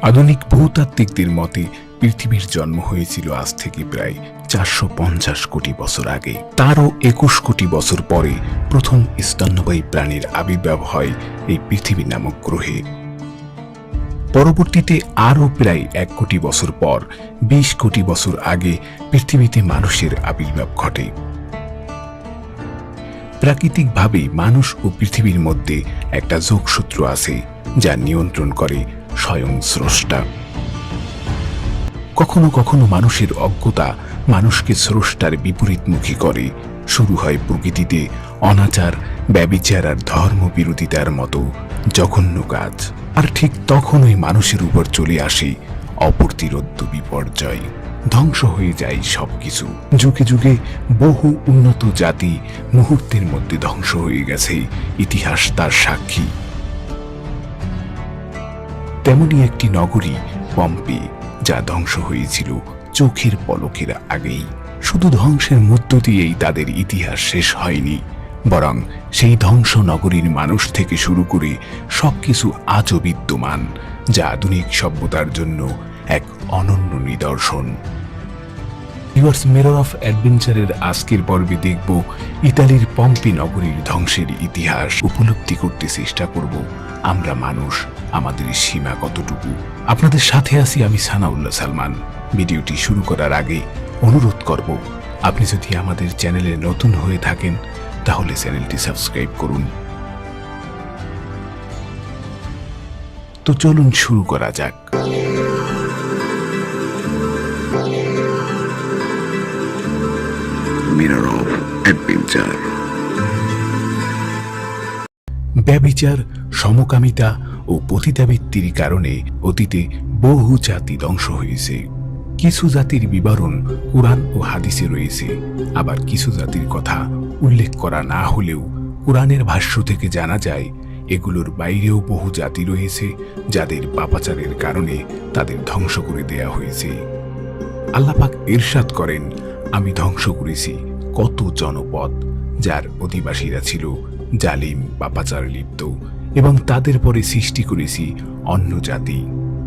আধুনিক ভূতাত্ত্বিকদের মতে পৃথিবীর জন্ম হয়েছিল আজ থেকে প্রায় 450 কোটি বছর আগে। তারও 21 কোটি বছর পরে প্রথম স্তন্যপায়ী প্রাণীর আবির্ভাব হয় এই পৃথিবী নামক গ্রহে। পরবর্তীতে আরও প্রায় 1 কোটি বছর পর 20 কোটি বছর আগে পৃথিবীতে মানুষের আবির্ভাব ঘটে। প্রাকৃতিকভাবেই মানুষ ও পৃথিবীর মধ্যে একটা যোগসূত্র আছে যা নিয়ন্ত্রণ করে স্বয়ং স্রষ্টা। কখনো কখনো মানুষের অজ্ঞতা মানুষকে স্রষ্টার বিপরীতমুখী করে। শুরু হয় প্রকৃতিতে অনাচার, ব্যভিচার আর ধর্মবিরোধিতার মতো জঘন্য কাজ, আর ঠিক তখনই মানুষের উপর চলে আসে অপ্রতিরোধ্য বিপর্যয়। ধ্বংস হয়ে যায় সবকিছু। যুগে যুগে বহু উন্নত জাতি মুহূর্তের মধ্যে ধ্বংস হয়ে গেছে, ইতিহাস তার সাক্ষী। তেমনি একটি নগরী পম্পে, যা ধ্বংস হয়েছিল চোখের পলকের আগেই। শুধু ধ্বংসের মধ্য দিয়েই তাদের ইতিহাস শেষ হয়নি, বরং সেই ধ্বংস নগরীর মানুষ থেকে শুরু করে সবকিছু আজও বিদ্যমান, যা আধুনিক সভ্যতার জন্য এক অনন্য নিদর্শন। ভিউয়ার্স, মিরর অফ অ্যাডভেঞ্চারের আজকের পর্বে দেখব ইতালির পম্পি নগরীর ধ্বংসের ইতিহাস। উপলব্ধি করতে চেষ্টা করব আমরা মানুষ, আমাদের সীমা কতটুকু। আপনাদের সাথে আছি আমি সানাউল্লাহ সালমান। ভিডিওটি শুরু করার আগে অনুরোধ করব, আপনি যদি আমাদের চ্যানেলে নতুন হয়ে থাকেন তাহলে চ্যানেলটি সাবস্ক্রাইব করুন। তো চলুন শুরু করা যাক। Mirror of adventure. ব্যভিচার, সমকামিতা ও পতিতাবৃত্তির কারণে অতীতে বহু জাতি ধ্বংস হয়েছে। কিছু জাতির বিবরণ কুরআন ও হাদিসে রয়েছে, আবার কিছু জাতির কথা উল্লেখ করা না হলেও কুরআনের ভাষ্য থেকে জানা যায় এগুলোর বাইরেও বহু জাতি রয়েছে যাদের পাপাচারের কারণে তাদের ধ্বংস করে দেয়া হয়েছে। আল্লাহ পাক ইরশাদ করেন, আমি ধ্বংস করেছি কত জনপদ যার অধিবাসীরা ছিল জালিম, পাপাচার লিপ্ত, এবং তাদের পরে সৃষ্টি করেছি অন্য জাতি,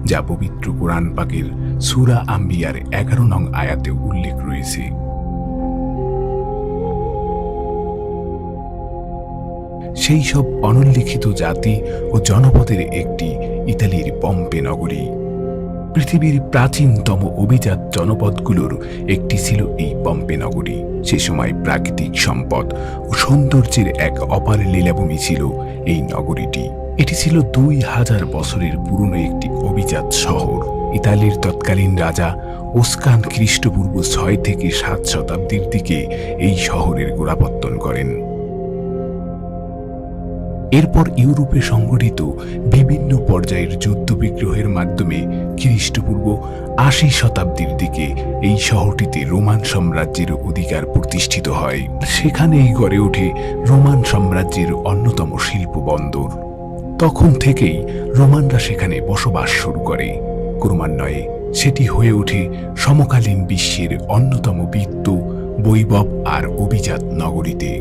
যা পবিত্র কোরআন পাকের সূরা আম্বিয়ার 11 নং আয়াতে উল্লেখ রয়েছে। সেই সব অনুল্লিখিত জাতি ও জনপদের একটি ইতালির পম্পে নগরী। পৃথিবীর প্রাচীনতম অভিজাত জনপদগুলোর একটি ছিল এই পম্পে নগরী। সে সময় প্রাকৃতিক সম্পদ ও সৌন্দর্যের এক অপার লীলাভূমি ছিল এই নগরীটি। এটি ছিল 2000 বছরের পুরনো একটি অভিজাত শহর। ইতালির তৎকালীন রাজা ওসকান খ্রিস্টপূর্ব 6 থেকে 7 শতাব্দীর দিকে এই শহরের গোড়াপত্তন করেন। এরপর ইউরোপে সংঘটিত বিভিন্ন পর্যায়ের যুদ্ধ বিগ্রহের মাধ্যমে খ্রিস্টপূর্ব 80 শতাব্দীর দিকে এই শহরটিতে রোমান সাম্রাজ্যের অধিকার প্রতিষ্ঠিত হয়। সেখানেই গড়ে ওঠে রোমান সাম্রাজ্যের অন্যতম শিল্প বন্দর। তখন থেকেই রোমানরা সেখানে বসবাস শুরু করে। ক্রমান্বয়ে সেটি হয়ে ওঠে সমকালীন বিশ্বের অন্যতম বিত্ত, বৈভব আর অভিজাত নগরীতে।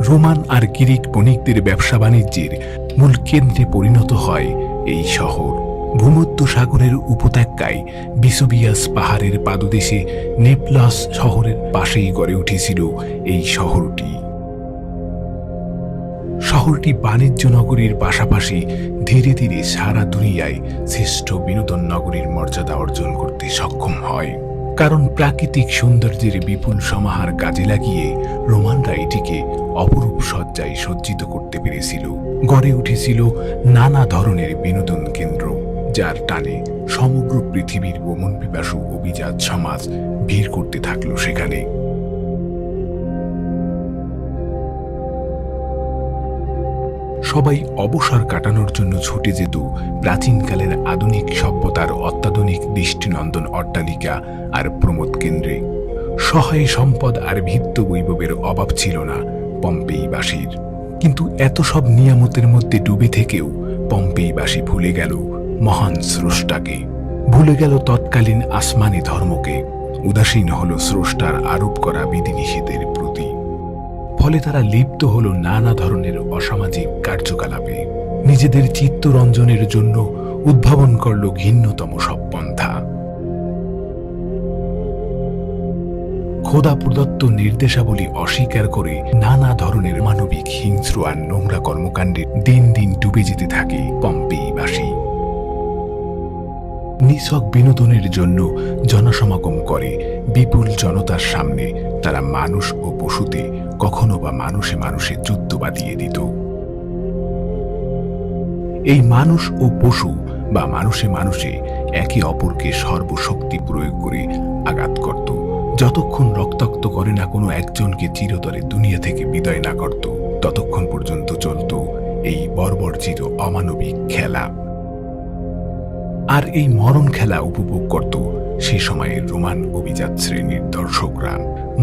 রোমান আর গ্রিক বণিকদের ব্যবসা বাণিজ্যের মূল কেন্দ্রে পরিণত হয় এই শহর। ভূমধ্য সাগরের উপত্যকায় ভিসুভিয়াস পাহাড়ের পাদদেশে নেপলস শহরের পাশেই গড়ে উঠেছিল এই শহরটি। শহরটি বাণিজ্য নগরীর পাশাপাশি ধীরে ধীরে সারা দুনিয়ায় শ্রেষ্ঠ বিনোদন নগরীর মর্যাদা অর্জন করতে সক্ষম হয়। কারণ প্রাকৃতিক সৌন্দর্যের বিপুল সমাহার কাজে লাগিয়ে রোমানরা এটিকে অপরূপ সজ্জায় সজ্জিত করতে পেরেছিল। গড়ে উঠেছিল নানা ধরনের বিনোদন কেন্দ্র, যার টানে সমগ্র পৃথিবীর ভ্রমণ পিপাসু অভিজাত সমাজ ভিড় করতে থাকলো সেখানে। সবাই অবসর কাটানোর জন্য ছুটে যেত প্রাচীনকালের আধুনিক সভ্যতার অত্যাধুনিক দৃষ্টিনন্দন অট্টালিকা আর প্রমোদ কেন্দ্রে। সহায় সম্পদ আর ভিত্ত বৈভবের অভাব ছিল না পম্পেইবাসীর। কিন্তু এত সব নিয়ামতের মধ্যে ডুবে থেকেও পম্পেইবাসী ভুলে গেল মহান স্রষ্টাকে, ভুলে গেল তৎকালীন আসমানি ধর্মকে, উদাসীন হল স্রষ্টার আরোপ করা বিধিনিষেধের প্রতি। ফলে তারা লিপ্ত হল নানা ধরনের অসামাজিক কার্যকলাপে। নিজেদের চিত্তরঞ্জনের জন্য উদ্ভাবন করল ঘৃণ্যতম সব পন্থা। খোদা প্রদত্ত নির্দেশাবলী অস্বীকার করে নানা ধরনের মানবিক হিংস্র আর নোংরা কর্মকাণ্ডে দিন দিন ডুবে যেতে থাকে পম্পেইবাসী। নিছক বিনোদনের জন্য জনসমাগম করে বিপুল জনতার সামনে তারা মানুষ ও পশুতে, কখনো বা মানুষে মানুষে যুদ্ধ বাঁধিয়ে দিত। এই মানুষ ও পশু বা মানুষে মানুষে একে অপরকে সর্বশক্তি প্রয়োগ করে আঘাত করত, যতক্ষণ রক্তাক্ত করে না কোনো একজনকে চিরতরে দুনিয়া থেকে বিদায় না করত, ততক্ষণ পর্যন্ত চলত এই বর্বরচিত অমানবিক খেলা। আর এই মরণ খেলা উপভোগ করত সে সময়ের রোমান অভিজাত শ্রেণীর দর্শকরা।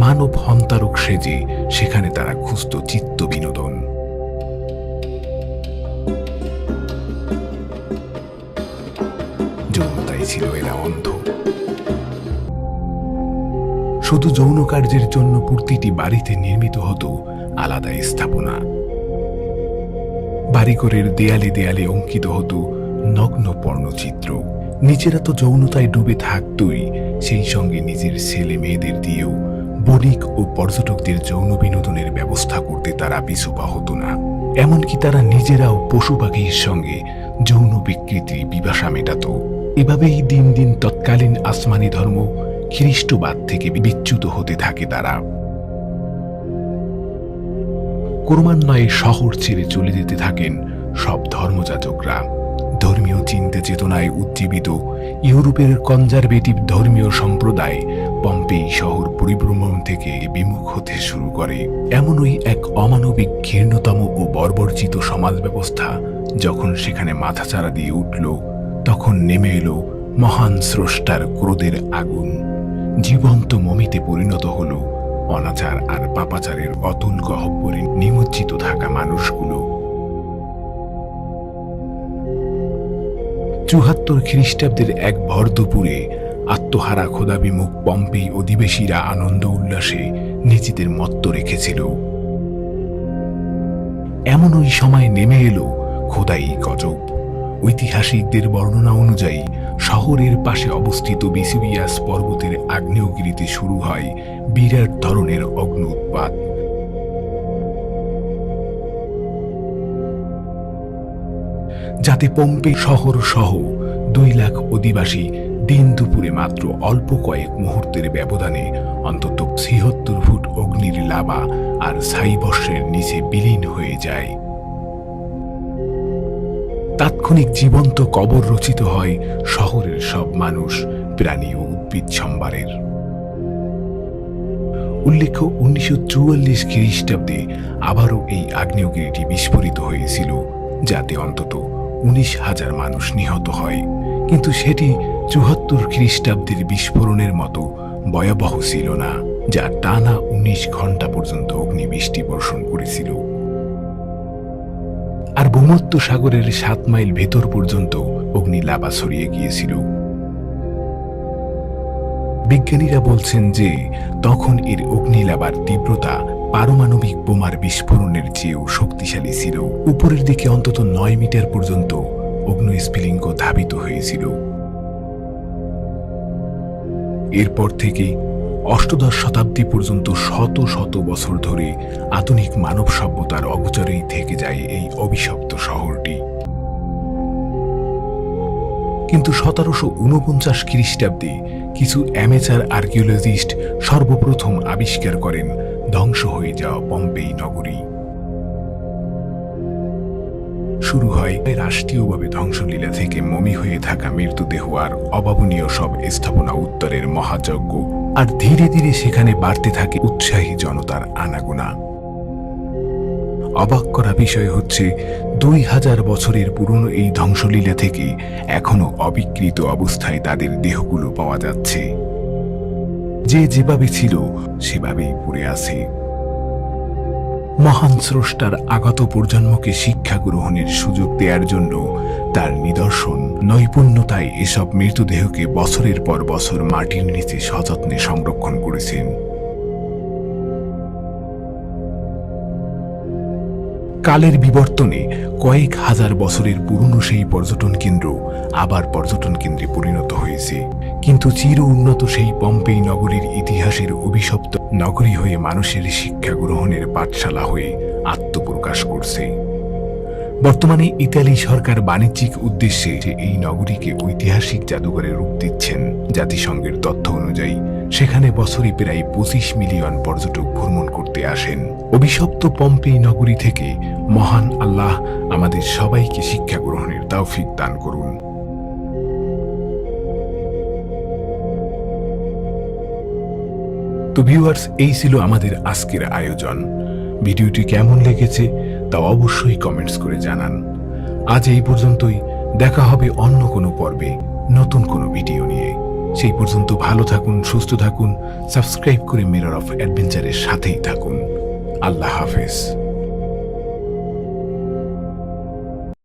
মানব হন্তারক সেজে সেখানে তারা খুঁজত চিত্ত বিনোদন। যৌনতাই ছিল এরা অন্ধ। শুধু যৌন কার্যের জন্য প্রতিটি বাড়িতে নির্মিত হতো আলাদা স্থাপনা। বাড়িঘরের দেয়ালে দেয়ালে অঙ্কিত হতো নগ্ন পর্ণচিত্র। নিজেরা তো যৌনতায় ডুবে থাকতই, সেই সঙ্গে নিজের ছেলে মেয়েদের দিয়েও বণিক ও পর্যটকদের যৌন বিনোদনের ব্যবস্থা করতে তারা পিছুপা হতো না। এমনকি তারা নিজেরাও পশু পাখির সঙ্গে যৌন বিকৃতির পিপাসা মেটাত। এভাবেই দিন দিন তৎকালীন আসমানি ধর্ম খ্রিস্টবাদ থেকে বিচ্যুত হতে থাকে তারা। ক্রমান্বয়ে শহর ছেড়ে চলে যেতে থাকেন সব ধর্মযাজকরা। ধর্মীয় চিন্তা চেতনায় উজ্জীবিত ইউরোপের কনজারভেটিভ ধর্মীয় সম্প্রদায় পম্পেই শহর পরিভ্রমণ থেকে বিমুখ হতে শুরু করে। এমনই এক অমানবিক ঘৃণ্যতম ও বর্বরচিত সমাজ ব্যবস্থা যখন সেখানে মাথাচাড়া দিয়ে উঠল, তখন নেমে এলো মহান স্রষ্টার ক্রোধের আগুন। জীবন্ত মমিতে পরিণত হল অনাচার আর পাপাচারের অতুল গহ্বরে নিমজ্জিত থাকা মানুষগুলো। ৭৪ খ্রিস্টাব্দের এক ভর দুপুরে আত্মহারা খোদাবিমুখ পম্পেই অধিবেশীরা আনন্দ উল্লাসে নিজেদের মত্ত রেখেছিল। এমন ওই সময় নেমে এলো খোদাই গজব। ঐতিহাসিকদের বর্ণনা অনুযায়ী শহরের পাশে অবস্থিত ভেসুভিয়াস পর্বতের আগ্নেয়গিরিতে শুরু হয় বিরাট ধরনের অগ্নি উৎপাত। যাতে পম্পে শহর সহ ২ লাখ অধিবাসী দিন দুপুরে মাত্র অল্প কয়েক মুহূর্তের ব্যবধানে অন্তত ৭৬ ফুট অগ্নির লাভা আর ছাইবর্ষের নিচে বিলীন হয়ে যায়। তাৎক্ষণিক জীবন্ত কবর রচিত হয় শহরের সব মানুষ, প্রাণী ও উদ্ভিদ সম্ভারের। উল্লেখ্য ১৯৪৪ খ্রিস্টাব্দে আবারও এই আগ্নেয়গিরিটি বিস্ফোরিত হয়েছিল, যাতে অন্তত ১৯,০০০ মানুষ নিহত হয়। কিন্তু সেটি ৭৪ খ্রিস্টাব্দের বিস্ফোরণের মতো ভয়াবহ ছিল না, যা টানা ১৯ ঘন্টা পর্যন্ত অগ্নিবৃষ্টি বর্ষণ করেছিল। আর ভূমধ্য সাগরের ৭ মাইল ভেতর পর্যন্ত অগ্নি লাভা ছড়িয়ে গিয়েছিল। বিজ্ঞানীরা বলছেন যে তখন এর অগ্নিলাভার তীব্রতা পারমাণবিক বোমার বিস্ফোরণের চেয়েও শক্তিশালী ছিল। উপরের দিকে অন্তত ৯ মিটার পর্যন্ত অগ্নিস্ফুলিঙ্গ ধাবিত হয়েছিল। এরপর থেকে অষ্টদশ শতাব্দী পর্যন্ত শত শত বছর ধরে আধুনিক মানব সভ্যতার অগোচরেই থেকে যায় এই অভিশপ্ত শহরটি। কিন্তু ১৭৪৯ খ্রিস্টাব্দে কিছু অ্যামেচার আর্কিওলজিস্ট সর্বপ্রথম আবিষ্কার করেন ধ্বংস হয়ে যাওয়া পম্পেই নগরী। শুরু হয় রাষ্ট্রীয়ভাবে ধ্বংসলীলা থেকে মমি হয়ে থাকা মৃতদেহ আর অভাবনীয় সব স্থাপনা উত্তরের মহাযজ্ঞ। আর ধীরে ধীরে সেখানে বাড়তে থাকে উৎসাহী জনতার আনাগোনা। অবাক করা বিষয় হচ্ছে ২০০০ বছরের পুরনো এই ধ্বংসলীলা থেকে এখনো অবিকৃত অবস্থায় তাদের দেহগুলো পাওয়া যাচ্ছে। যে যেভাবে ছিল সেভাবেই পড়ে আছে। মহান স্রষ্টার আগত প্রজন্মকে শিক্ষা গ্রহণের সুযোগ দেওয়ার জন্য তার নিদর্শন নৈপুণ্যতায় এসব মৃতদেহকে বছরের পর বছর মাটির নিচে সযত্নে সংরক্ষণ করেছেন। কালের বিবর্তনে কয়েক হাজার বছরের পুরনো সেই পর্যটন কেন্দ্র আবার পর্যটন কেন্দ্রে পরিণত হয়েছে, কিন্তু চির উন্নত সেই পম্পেই নগরীর ইতিহাসের অভিশপ্ত নগরী হয়ে মানুষের শিক্ষা গ্রহণের পাঠশালা হয়ে আত্মপ্রকাশ করছে। বর্তমানে ইতালি সরকার বাণিজ্যিক উদ্দেশ্যে যে এই নগরীকে ঐতিহাসিক জাদুঘরে রূপ দিচ্ছেন। জাতিসংঘের তথ্য অনুযায়ী সেখানে বছরে প্রায় 25 মিলিয়ন পর্যটক ভ্রমণ করতে আসেন। অভিশপ্ত পম্পেই নগরী থেকে মহান আল্লাহ আমাদের সবাইকে শিক্ষা গ্রহণের তৌফিক দান করুন। তো ভিউয়ার্স, এই ছিল আমাদের আজকের আয়োজন। ভিডিওটি কেমন লেগেছে তা অবশ্যই কমেন্টস করে জানান। আজ এই পর্যন্তই, দেখা হবে অন্য কোনো পর্বে নতুন কোনো ভিডিও নিয়ে। সেই পর্যন্ত ভালো থাকুন, সুস্থ থাকুন, সাবস্ক্রাইব করে মিরর অফ অ্যাডভেঞ্চারের সাথেই থাকুন। আল্লাহ হাফেজ।